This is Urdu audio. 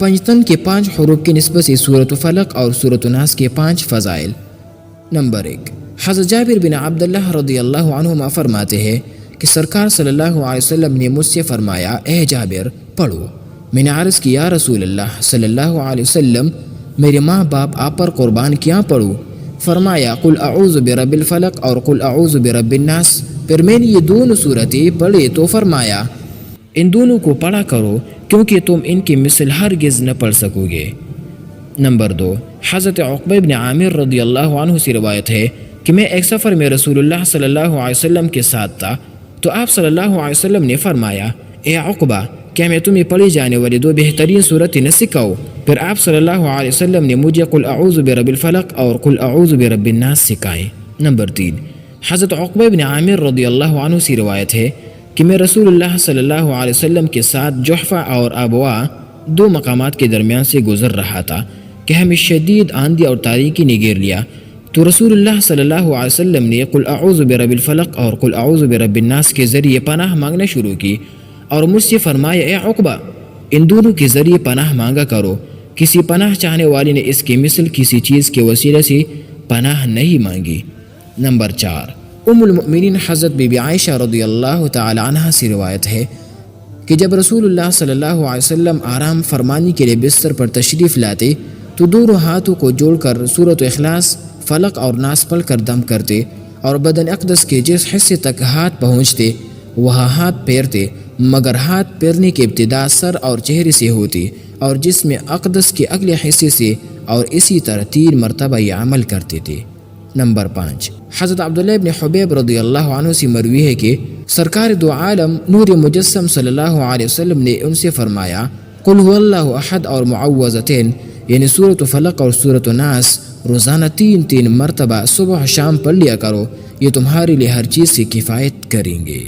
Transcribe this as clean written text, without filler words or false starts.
پنجتن کے 5 حروف کی نسبت سے سورۃ فلق اور سورۃ ناس کے 5 فضائل۔ نمبر 1، حضرت جابر بن عبداللہ رضی اللہ عنہما فرماتے ہیں کہ سرکار صلی اللہ علیہ وسلم نے مجھ سے فرمایا، اے جابر پڑھو۔ میں نے عرض کیا، رسول اللہ صلی اللہ علیہ وسلم، میرے ماں باپ آپ پر قربان، کیا پڑھوں؟ فرمایا، قل اعوذ برب الفلق اور قل اعوذ برب الناس۔ پھر میں نے یہ دونوں صورتیں پڑھے تو فرمایا، ان دونوں کو پڑھا کرو کیونکہ تم ان کی مثل ہرگز نہ پڑھ سکو گے۔ نمبر 2، حضرت عقبہ بن عامر رضی اللہ عنہ سے روایت ہے کہ میں ایک سفر میں رسول اللہ صلی اللہ علیہ وسلم کے ساتھ تھا تو آپ صلی اللہ علیہ وسلم نے فرمایا، اے عقبہ، کیا میں تمہیں پڑھی جانے والی 2 بہترین صورتیں نہ سکھاؤں؟ پھر آپ صلی اللہ علیہ وسلم نے مجھے قل اعوذ برب الفلق اور قل اعوذ برب الناس سکھائے۔ نمبر 3، حضرت عقبہ بن عامر رضی اللہ عنہ سے روایت ہے کہ میں رسول اللہ صلی اللہ علیہ وسلم کے ساتھ جحفہ اور ابوا 2 مقامات کے درمیان سے گزر رہا تھا کہ ہمیں شدید آندھی اور تاریکی نے گھیر لیا، تو رسول اللہ صلی اللہ علیہ وسلم نے قل اعوذ برب الفلق اور قل اعوذ برب الناس کے ذریعے پناہ مانگنا شروع کی اور مجھ سے فرمایا، اے عقبہ، ان دونوں کے ذریعے پناہ مانگا کرو، کسی پناہ چاہنے والے نے اس کی مثل کسی چیز کے وسیلے سے پناہ نہیں مانگی۔ نمبر 4، ام المؤمنین حضرت بی بی عائشہ رضی اللہ تعالی عنہ سے روایت ہے کہ جب رسول اللہ صلی اللہ علیہ وسلم آرام فرمانے کے لیے بستر پر تشریف لاتے تو دونوں ہاتھوں کو جوڑ کر سورۃ اخلاص، فلق اور ناس پڑھ کر دم کرتے اور بدن اقدس کے جس حصے تک ہاتھ پہنچتے وہاں ہاتھ پھیرتے، مگر ہاتھ پھیرنے کی ابتدا سر اور چہرے سے ہوتی اور جسم اقدس کے اگلے حصے سے، اور اسی طرح 3 مرتبہ یہ عمل کرتے تھے۔ نمبر 5، حضرت عبداللہ بن حبیب رضی اللہ عنہ سے مروی ہے کہ سرکار دو عالم نور مجسم صلی اللہ علیہ وسلم نے ان سے فرمایا، قل هو اللہ احد اور معوذتین، یعنی سورۃ فلق اور سورۃ ناس روزانہ 3 مرتبہ صبح شام پڑھ لیا کرو، یہ تمہارے لیے ہر چیز سے کفایت کریں گے۔